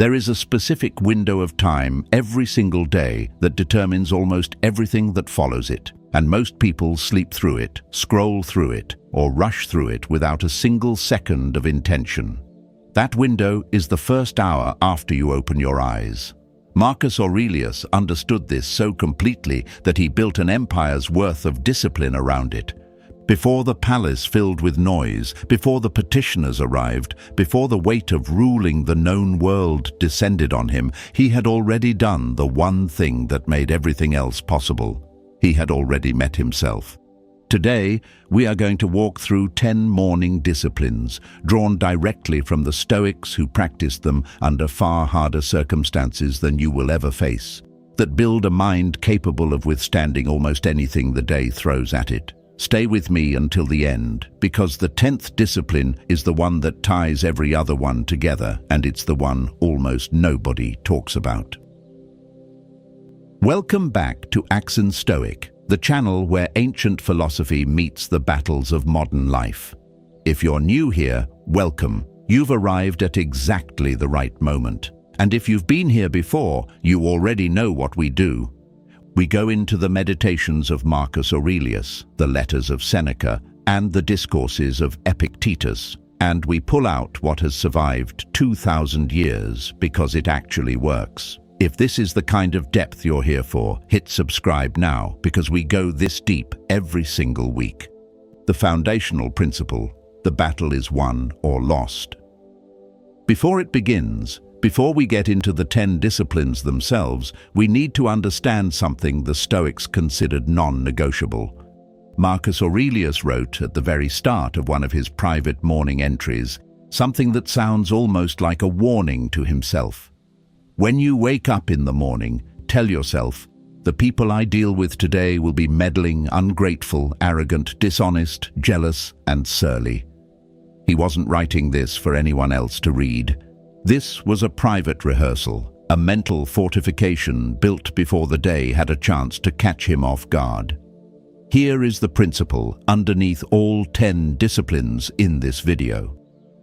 There is a specific window of time every single day that determines almost everything that follows it, and most people sleep through it, scroll through it, or rush through it without a single second of intention. That window is the first hour after you open your eyes. Marcus Aurelius understood this so completely that he built an empire's worth of discipline around it. Before the palace filled with noise, before the petitioners arrived, before the weight of ruling the known world descended on him, he had already done the one thing that made everything else possible. He had already met himself. Today, we are going to walk through 10 morning disciplines, drawn directly from the Stoics who practiced them under far harder circumstances than you will ever face, that build a mind capable of withstanding almost anything the day throws at it. Stay with me until the end, because the 10th discipline is the one that ties every other one together, and it's the one almost nobody talks about. Welcome back to Accent Stoic, the channel where ancient philosophy meets the battles of modern life. If you're new here, welcome. You've arrived at exactly the right moment. And if you've been here before, you already know what we do. We go into the meditations of Marcus Aurelius, the letters of Seneca, and the discourses of Epictetus, and we pull out what has survived 2,000 years because it actually works. If this is the kind of depth you're here for, hit subscribe now, because we go this deep every single week. The foundational principle: the battle is won or lost. Before it begins, before we get into the 10 disciplines themselves, we need to understand something the Stoics considered non-negotiable. Marcus Aurelius wrote at the very start of one of his private morning entries something that sounds almost like a warning to himself. When you wake up in the morning, tell yourself, the people I deal with today will be meddling, ungrateful, arrogant, dishonest, jealous, and surly. He wasn't writing this for anyone else to read. This was a private rehearsal, a mental fortification built before the day had a chance to catch him off guard. Here is the principle underneath all 10 disciplines in this video.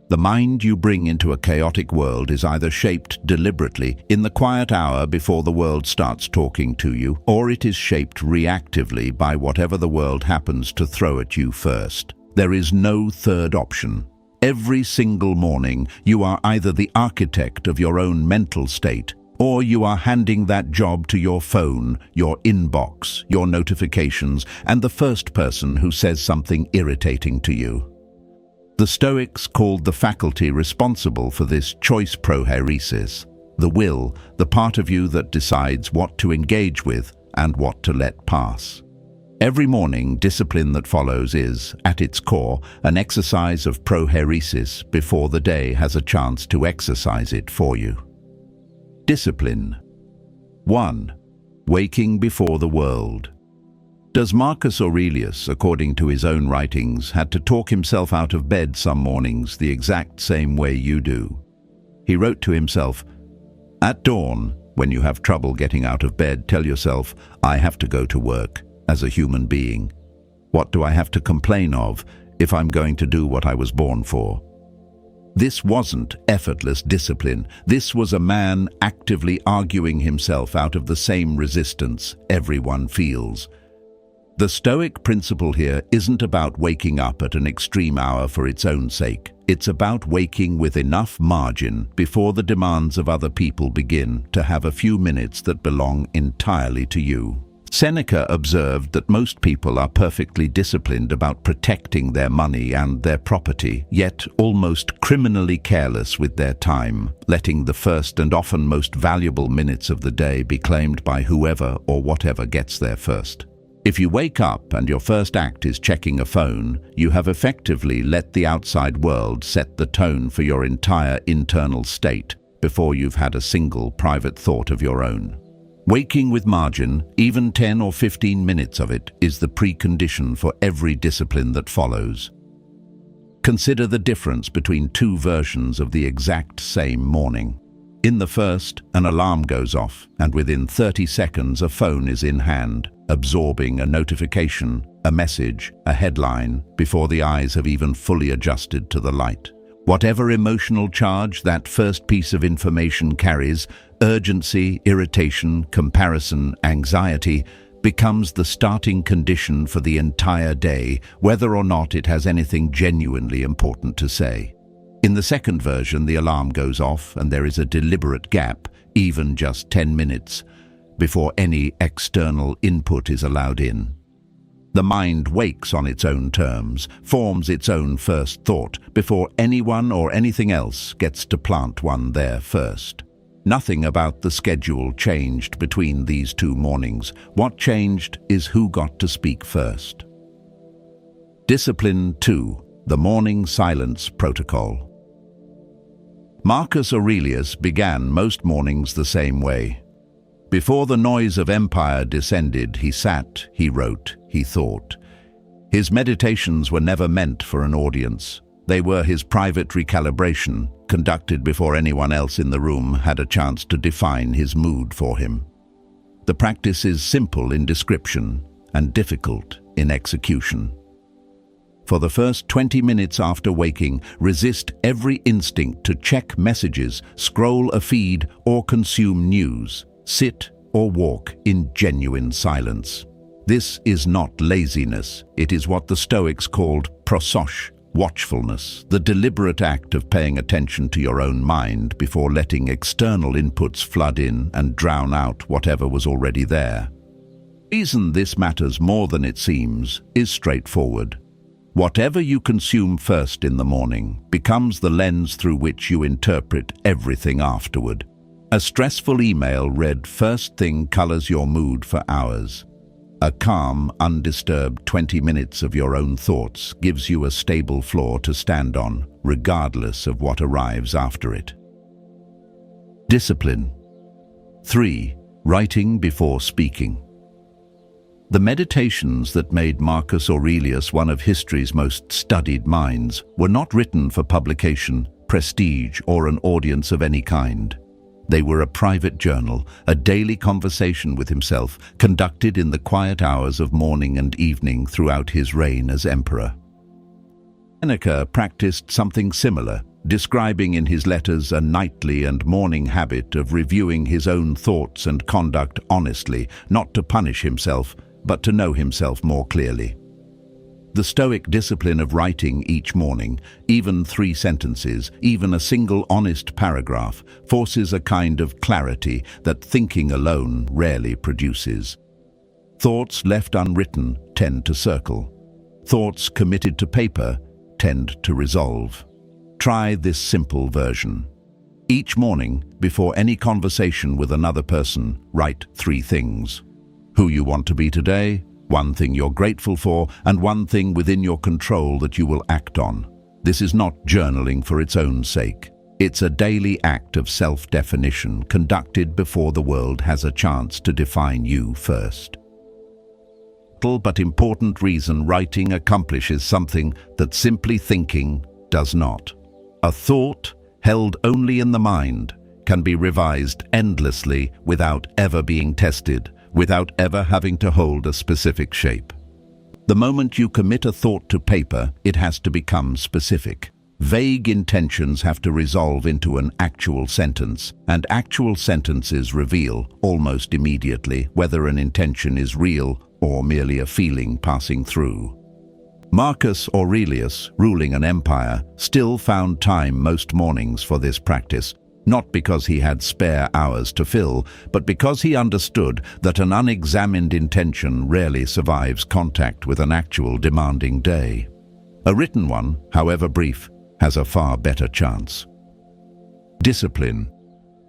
The mind you bring into a chaotic world is either shaped deliberately in the quiet hour before the world starts talking to you, or it is shaped reactively by whatever the world happens to throw at you first. There is no third option. Every single morning, you are either the architect of your own mental state, or you are handing that job to your phone, your inbox, your notifications, and the first person who says something irritating to you. The Stoics called the faculty responsible for this choice prohairesis, the will, the part of you that decides what to engage with and what to let pass. Every morning, discipline that follows is, at its core, an exercise of prohairesis before the day has a chance to exercise it for you. Discipline. 1. Waking before the world. Does Marcus Aurelius, according to his own writings, had to talk himself out of bed some mornings the exact same way you do? He wrote to himself, "At dawn, when you have trouble getting out of bed, tell yourself, I have to go to work. As a human being, what do I have to complain of if I'm going to do what I was born for?" This wasn't effortless discipline. This was a man actively arguing himself out of the same resistance everyone feels. The Stoic principle here isn't about waking up at an extreme hour for its own sake. It's about waking with enough margin before the demands of other people begin to have a few minutes that belong entirely to you. Seneca observed that most people are perfectly disciplined about protecting their money and their property, yet almost criminally careless with their time, letting the first and often most valuable minutes of the day be claimed by whoever or whatever gets there first. If you wake up and your first act is checking a phone, you have effectively let the outside world set the tone for your entire internal state before you've had a single private thought of your own. Waking with margin, even 10 or 15 minutes of it, is the precondition for every discipline that follows. Consider the difference between two versions of the exact same morning. In the first, an alarm goes off, and within 30 seconds a phone is in hand, absorbing a notification, a message, a headline, before the eyes have even fully adjusted to the light. Whatever emotional charge that first piece of information carries, urgency, irritation, comparison, anxiety, becomes the starting condition for the entire day, whether or not it has anything genuinely important to say. In the second version, the alarm goes off and there is a deliberate gap, even just 10 minutes, before any external input is allowed in. The mind wakes on its own terms, forms its own first thought, before anyone or anything else gets to plant one there first. Nothing about the schedule changed between these two mornings. What changed is who got to speak first. Discipline 2. The Morning Silence Protocol. Marcus Aurelius began most mornings the same way. Before the noise of empire descended, he sat, he wrote, he thought. His meditations were never meant for an audience. They were his private recalibration, conducted before anyone else in the room had a chance to define his mood for him. The practice is simple in description and difficult in execution. For the first 20 minutes after waking, resist every instinct to check messages, scroll a feed, or consume news. Sit or walk in genuine silence. This is not laziness. It is what the Stoics called prohairesis, watchfulness, the deliberate act of paying attention to your own mind before letting external inputs flood in and drown out whatever was already there. The reason this matters more than it seems is straightforward. Whatever you consume first in the morning becomes the lens through which you interpret everything afterward. A stressful email read first thing colors your mood for hours. A calm, undisturbed 20 minutes of your own thoughts gives you a stable floor to stand on, regardless of what arrives after it. Discipline. 3. Writing before speaking. The meditations that made Marcus Aurelius one of history's most studied minds were not written for publication, prestige, or an audience of any kind. They were a private journal, a daily conversation with himself, conducted in the quiet hours of morning and evening throughout his reign as emperor. Seneca practiced something similar, describing in his letters a nightly and morning habit of reviewing his own thoughts and conduct honestly, not to punish himself, but to know himself more clearly. The Stoic discipline of writing each morning, even 3 sentences, even a single honest paragraph, forces a kind of clarity that thinking alone rarely produces. Thoughts left unwritten tend to circle. Thoughts committed to paper tend to resolve. Try this simple version. Each morning, before any conversation with another person, write 3 things. Who you want to be today, 1 thing you're grateful for, and 1 thing within your control that you will act on. This is not journaling for its own sake. It's a daily act of self-definition conducted before the world has a chance to define you first. But important reason writing accomplishes something that simply thinking does not. A thought held only in the mind can be revised endlessly without ever being tested, without ever having to hold a specific shape. The moment you commit a thought to paper, it has to become specific. Vague intentions have to resolve into an actual sentence, and actual sentences reveal, almost immediately, whether an intention is real or merely a feeling passing through. Marcus Aurelius, ruling an empire, still found time most mornings for this practice, not because he had spare hours to fill, but because he understood that an unexamined intention rarely survives contact with an actual demanding day. A written one, however brief, has a far better chance. Discipline.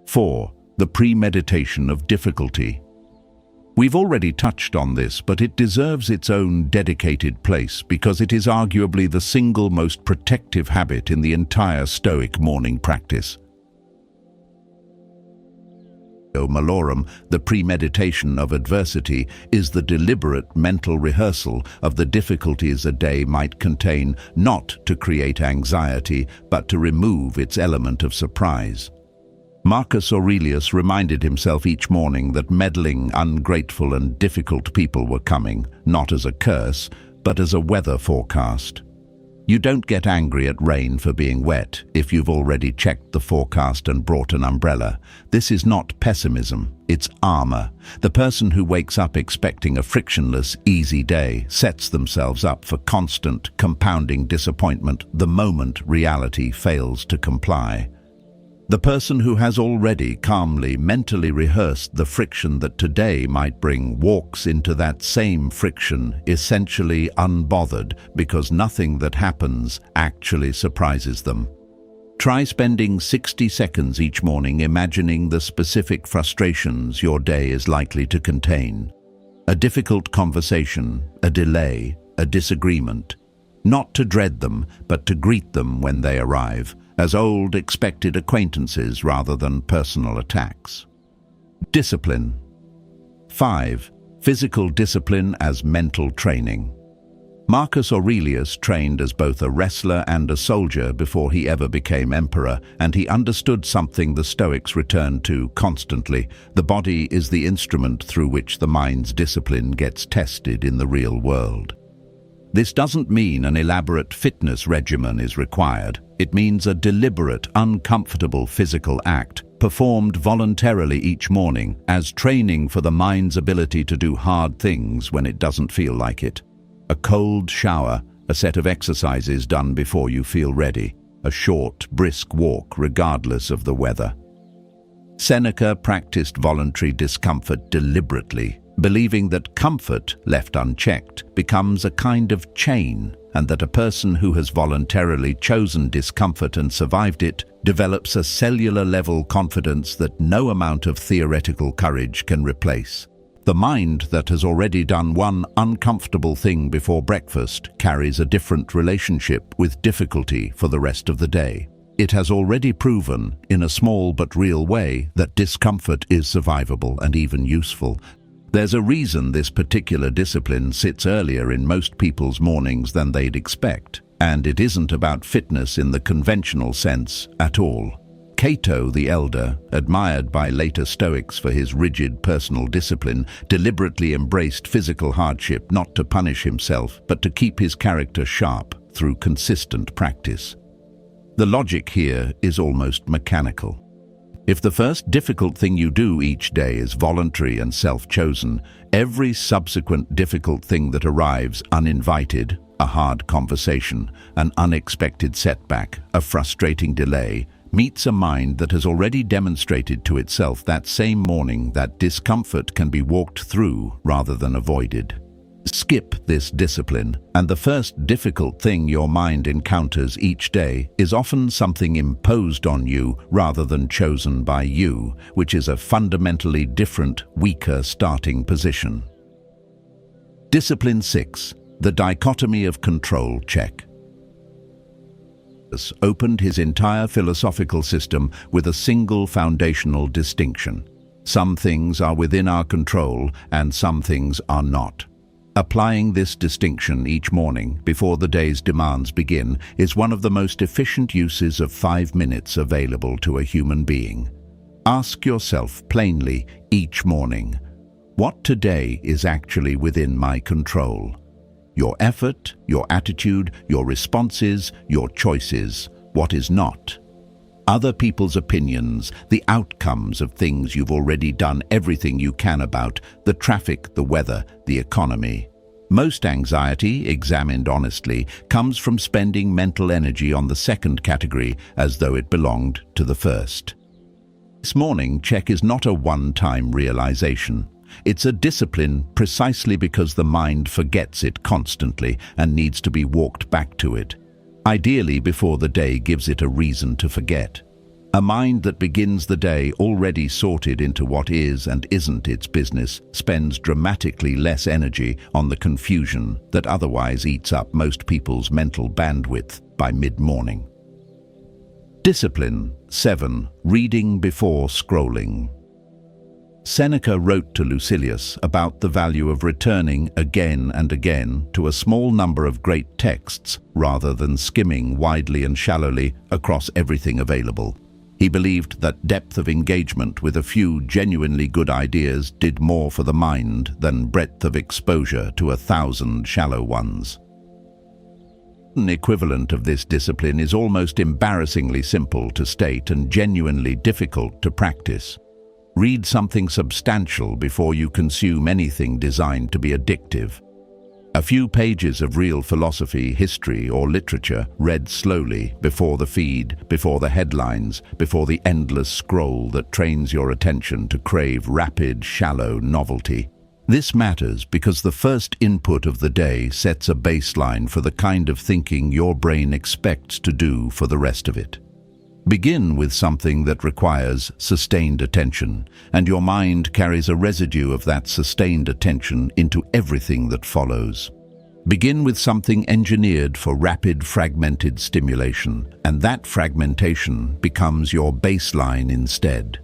4. The premeditation of difficulty. We've already touched on this, but it deserves its own dedicated place because it is arguably the single most protective habit in the entire Stoic morning practice. Malorum, the premeditation of adversity, is the deliberate mental rehearsal of the difficulties a day might contain, not to create anxiety, but to remove its element of surprise. Marcus Aurelius reminded himself each morning that meddling, ungrateful, and difficult people were coming, not as a curse, but as a weather forecast. You don't get angry at rain for being wet if you've already checked the forecast and brought an umbrella. This is not pessimism, it's armor. The person who wakes up expecting a frictionless, easy day sets themselves up for constant, compounding disappointment the moment reality fails to comply. The person who has already calmly, mentally rehearsed the friction that today might bring walks into that same friction, essentially unbothered because nothing that happens actually surprises them. Try spending 60 seconds each morning imagining the specific frustrations your day is likely to contain. A difficult conversation, a delay, a disagreement. Not to dread them, but to greet them when they arrive, as old, expected acquaintances rather than personal attacks. Discipline. 5. Physical discipline as mental training. Marcus Aurelius trained as both a wrestler and a soldier before he ever became emperor, and he understood something the Stoics returned to constantly. The body is the instrument through which the mind's discipline gets tested in the real world. This doesn't mean an elaborate fitness regimen is required. It means a deliberate, uncomfortable physical act performed voluntarily each morning as training for the mind's ability to do hard things when it doesn't feel like it. A cold shower, a set of exercises done before you feel ready, a short, brisk walk regardless of the weather. Seneca practiced voluntary discomfort deliberately, believing that comfort, left unchecked, becomes a kind of chain, and that a person who has voluntarily chosen discomfort and survived it develops a cellular-level confidence that no amount of theoretical courage can replace. The mind that has already done one uncomfortable thing before breakfast carries a different relationship with difficulty for the rest of the day. It has already proven, in a small but real way, that discomfort is survivable and even useful. There's a reason this particular discipline sits earlier in most people's mornings than they'd expect, and it isn't about fitness in the conventional sense at all. Cato the Elder, admired by later Stoics for his rigid personal discipline, deliberately embraced physical hardship not to punish himself, but to keep his character sharp through consistent practice. The logic here is almost mechanical. If the first difficult thing you do each day is voluntary and self-chosen, every subsequent difficult thing that arrives uninvited, a hard conversation, an unexpected setback, a frustrating delay, meets a mind that has already demonstrated to itself that same morning that discomfort can be walked through rather than avoided. Skip this discipline, and the first difficult thing your mind encounters each day is often something imposed on you rather than chosen by you, which is a fundamentally different, weaker starting position. Discipline 6. The dichotomy of control check. Opened his entire philosophical system with a single foundational distinction. Some things are within our control and some things are not. Applying this distinction each morning before the day's demands begin is one of the most efficient uses of 5 minutes available to a human being. Ask yourself plainly each morning, what today is actually within my control? Your effort, your attitude, your responses, your choices. What is not? Other people's opinions, the outcomes of things you've already done everything you can about, the traffic, the weather, the economy. Most anxiety, examined honestly, comes from spending mental energy on the second category as though it belonged to the first. This morning check is not a one-time realization. It's a discipline precisely because the mind forgets it constantly and needs to be walked back to it, ideally before the day gives it a reason to forget. A mind that begins the day already sorted into what is and isn't its business spends dramatically less energy on the confusion that otherwise eats up most people's mental bandwidth by mid-morning. Discipline 7. Reading before scrolling. Seneca wrote to Lucilius about the value of returning again and again to a small number of great texts rather than skimming widely and shallowly across everything available. He believed that depth of engagement with a few genuinely good ideas did more for the mind than breadth of exposure to 1,000 shallow ones. An equivalent of this discipline is almost embarrassingly simple to state and genuinely difficult to practice. Read something substantial before you consume anything designed to be addictive. A few pages of real philosophy, history, or literature read slowly, before the feed, before the headlines, before the endless scroll that trains your attention to crave rapid, shallow novelty. This matters because the first input of the day sets a baseline for the kind of thinking your brain expects to do for the rest of it. Begin with something that requires sustained attention, and your mind carries a residue of that sustained attention into everything that follows. Begin with something engineered for rapid, fragmented stimulation, and that fragmentation becomes your baseline instead.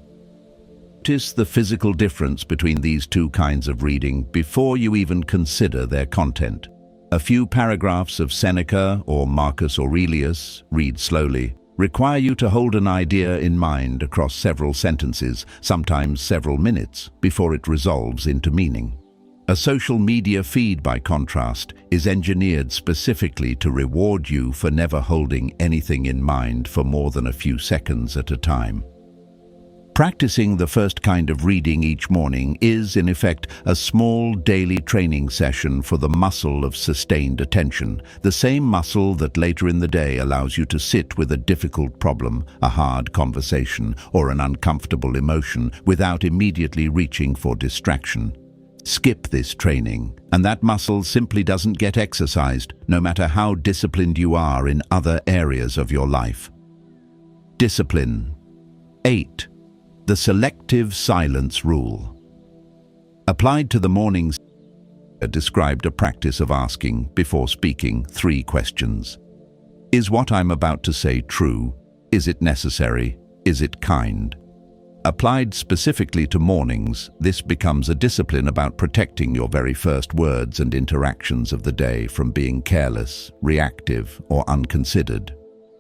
Notice the physical difference between these two kinds of reading before you even consider their content. A few paragraphs of Seneca or Marcus Aurelius, read slowly, require you to hold an idea in mind across several sentences, sometimes several minutes, before it resolves into meaning. A social media feed, by contrast, is engineered specifically to reward you for never holding anything in mind for more than a few seconds at a time. Practicing the first kind of reading each morning is, in effect, a small daily training session for the muscle of sustained attention, the same muscle that later in the day allows you to sit with a difficult problem, a hard conversation, or an uncomfortable emotion without immediately reaching for distraction. Skip this training, and that muscle simply doesn't get exercised, no matter how disciplined you are in other areas of your life. Discipline. 8. The selective silence rule. Applied to the mornings, described a practice of asking, before speaking, 3 questions. Is what I'm about to say true? Is it necessary? Is it kind? Applied specifically to mornings, this becomes a discipline about protecting your very first words and interactions of the day from being careless, reactive, or unconsidered.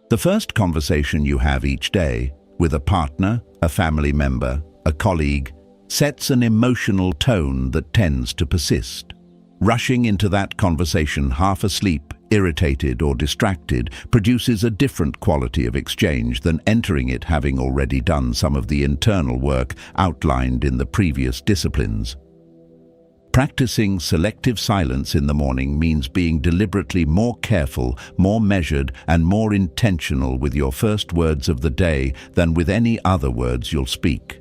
The first conversation you have each day, with a partner, a family member, a colleague, sets an emotional tone that tends to persist. Rushing into that conversation half asleep, irritated, or distracted produces a different quality of exchange than entering it having already done some of the internal work outlined in the previous disciplines. Practicing selective silence in the morning means being deliberately more careful, more measured, and more intentional with your first words of the day than with any other words you'll speak.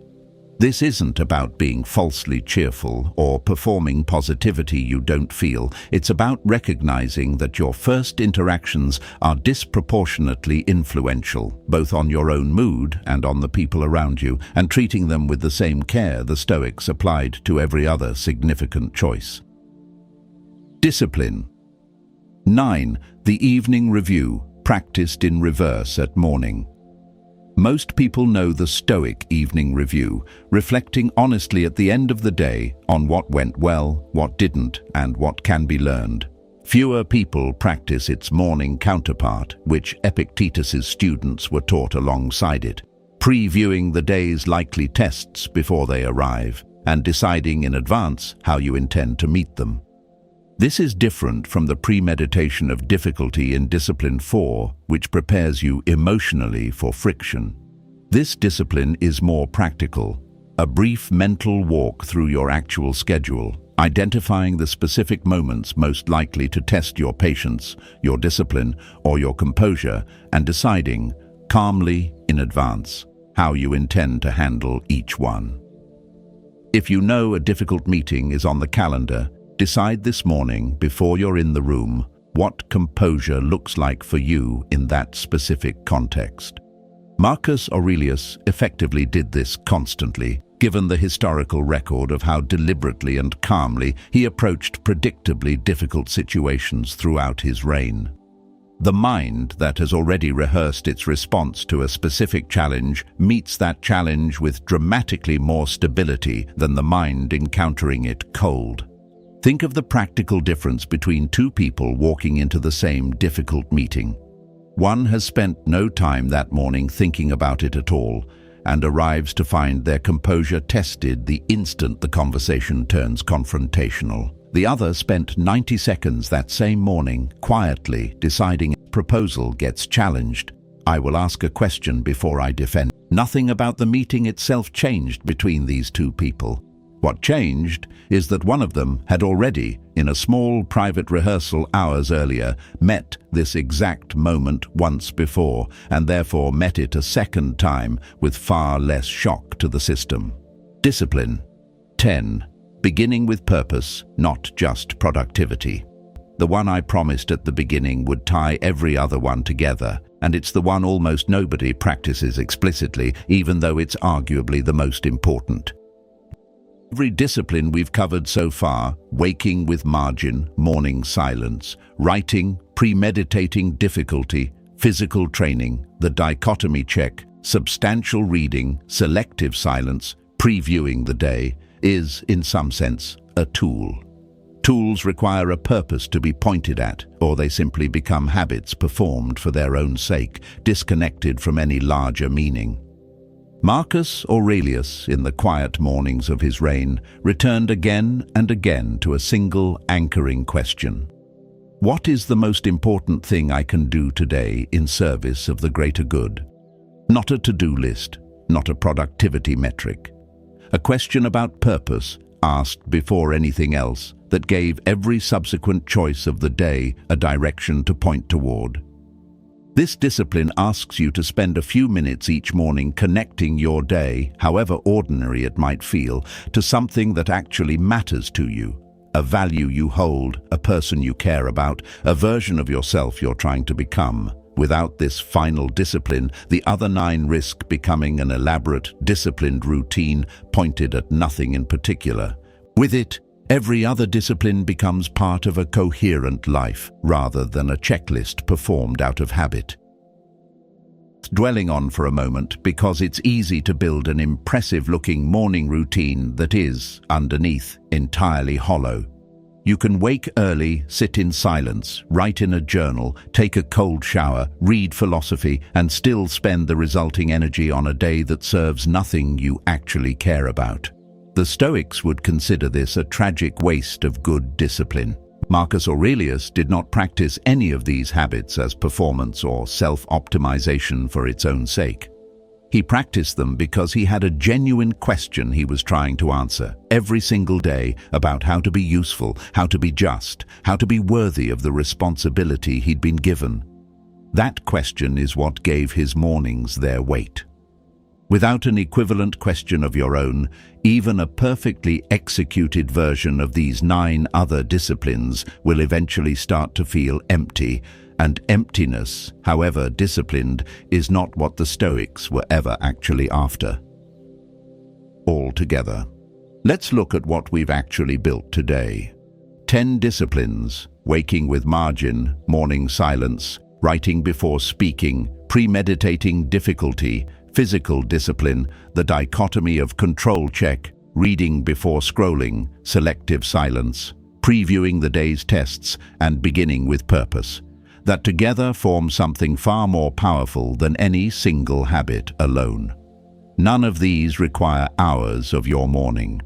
This isn't about being falsely cheerful or performing positivity you don't feel. It's about recognizing that your first interactions are disproportionately influential, both on your own mood and on the people around you, and treating them with the same care the Stoics applied to every other significant choice. Discipline. 9. The evening review, practiced in reverse at morning. Most people know the Stoic evening review, reflecting honestly at the end of the day on what went well, what didn't, and what can be learned. Fewer people practice its morning counterpart, which Epictetus's students were taught alongside it, previewing the day's likely tests before they arrive, and deciding in advance how you intend to meet them. This is different from the premeditation of difficulty in Discipline 4, which prepares you emotionally for friction. This discipline is more practical, a brief mental walk through your actual schedule, identifying the specific moments most likely to test your patience, your discipline, or your composure, and deciding, calmly in advance, how you intend to handle each one. If you know a difficult meeting is on the calendar, decide this morning, before you're in the room, what composure looks like for you in that specific context. Marcus Aurelius effectively did this constantly, given the historical record of how deliberately and calmly he approached predictably difficult situations throughout his reign. The mind that has already rehearsed its response to a specific challenge meets that challenge with dramatically more stability than the mind encountering it cold. Think of the practical difference between 2 people walking into the same difficult meeting. One has spent no time that morning thinking about it at all, and arrives to find their composure tested the instant the conversation turns confrontational. The other spent 90 seconds that same morning quietly deciding if a proposal gets challenged. I will ask a question before I defend. Nothing about the meeting itself changed between these two people. What changed is that one of them had already, in a small private rehearsal hours earlier, met this exact moment once before, and therefore met it a second time with far less shock to the system. Discipline. 10. Beginning with purpose, not just productivity. The one I promised at the beginning would tie every other one together, and it's the one almost nobody practices explicitly, even though it's arguably the most important. Every discipline we've covered so far, waking with margin, morning silence, writing, premeditating difficulty, physical training, the dichotomy check, substantial reading, selective silence, previewing the day, is, in some sense, a tool. Tools require a purpose to be pointed at, or they simply become habits performed for their own sake, disconnected from any larger meaning. Marcus Aurelius, in the quiet mornings of his reign, returned again and again to a single anchoring question. What is the most important thing I can do today in service of the greater good? Not a to-do list, not a productivity metric. A question about purpose, asked before anything else, that gave every subsequent choice of the day a direction to point toward. This discipline asks you to spend a few minutes each morning connecting your day, however ordinary it might feel, to something that actually matters to you, a value you hold, a person you care about, a version of yourself you're trying to become. Without this final discipline, the other 9 risk becoming an elaborate, disciplined routine pointed at nothing in particular. With it, every other discipline becomes part of a coherent life, rather than a checklist performed out of habit. Dwelling on for a moment, because it's easy to build an impressive-looking morning routine that is, underneath, entirely hollow. You can wake early, sit in silence, write in a journal, take a cold shower, read philosophy, and still spend the resulting energy on a day that serves nothing you actually care about. The Stoics would consider this a tragic waste of good discipline. Marcus Aurelius did not practice any of these habits as performance or self-optimization for its own sake. He practiced them because he had a genuine question he was trying to answer every single day about how to be useful, how to be just, how to be worthy of the responsibility he'd been given. That question is what gave his mornings their weight. Without an equivalent question of your own, even a perfectly executed version of these 9 other disciplines will eventually start to feel empty, and emptiness, however disciplined, is not what the Stoics were ever actually after. Altogether, let's look at what we've actually built today. 10 disciplines: waking with margin, morning silence, writing before speaking, premeditating difficulty, physical discipline, the dichotomy of control check, reading before scrolling, selective silence, previewing the day's tests, and beginning with purpose, that together form something far more powerful than any single habit alone. None of these require hours of your morning.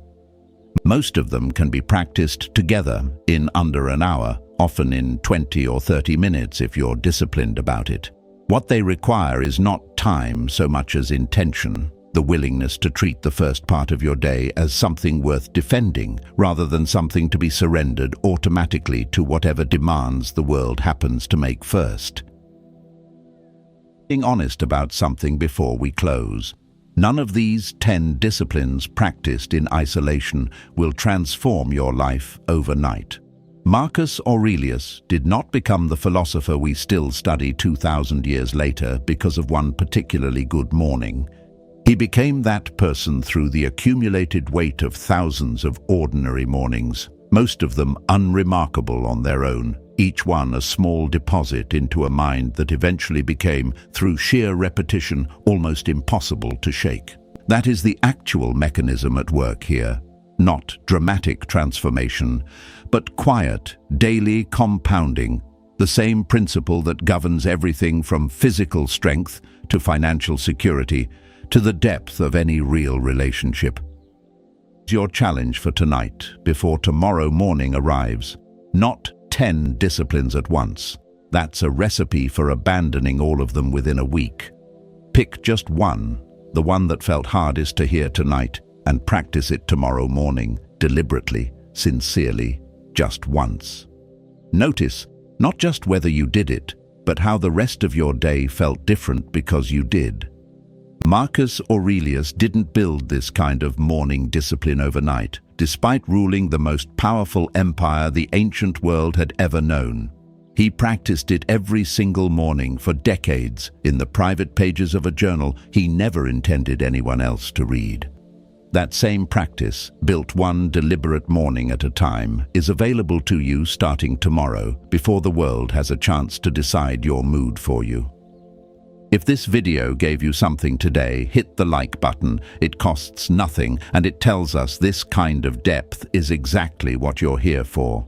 Most of them can be practiced together in under an hour, often in 20 or 30 minutes if you're disciplined about it. What they require is not time so much as intention, the willingness to treat the first part of your day as something worth defending, rather than something to be surrendered automatically to whatever demands the world happens to make first. Being honest about something before we close. None of these 10 disciplines practiced in isolation will transform your life overnight. Marcus Aurelius did not become the philosopher we still study 2,000 years later because of one particularly good morning. He became that person through the accumulated weight of thousands of ordinary mornings, most of them unremarkable on their own, each one a small deposit into a mind that eventually became, through sheer repetition, almost impossible to shake. That is the actual mechanism at work here. Not dramatic transformation, but quiet, daily compounding, the same principle that governs everything from physical strength to financial security to the depth of any real relationship. Your challenge for tonight, before tomorrow morning arrives. Not 10 disciplines at once. That's a recipe for abandoning all of them within a week. Pick just one, the one that felt hardest to hear tonight, and practice it tomorrow morning, deliberately, sincerely, just once. Notice not just whether you did it, but how the rest of your day felt different because you did. Marcus Aurelius didn't build this kind of morning discipline overnight, despite ruling the most powerful empire the ancient world had ever known. He practiced it every single morning for decades in the private pages of a journal he never intended anyone else to read. That same practice, built one deliberate morning at a time, is available to you starting tomorrow, before the world has a chance to decide your mood for you. If this video gave you something today, hit the like button. It costs nothing, and it tells us this kind of depth is exactly what you're here for.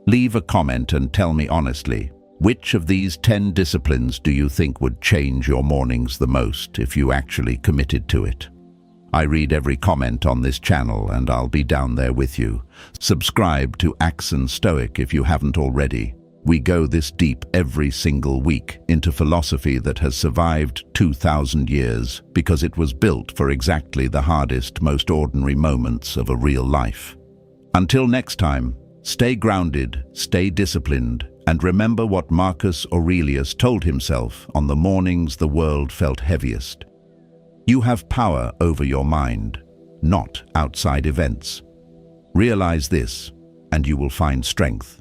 Leave a comment and tell me honestly, which of these 10 disciplines do you think would change your mornings the most if you actually committed to it? I read every comment on this channel, and I'll be down there with you. Subscribe to Stoic if you haven't already. We go this deep every single week into philosophy that has survived 2,000 years because it was built for exactly the hardest, most ordinary moments of a real life. Until next time, stay grounded, stay disciplined, and remember what Marcus Aurelius told himself on the mornings the world felt heaviest. You have power over your mind, not outside events. Realize this, and you will find strength.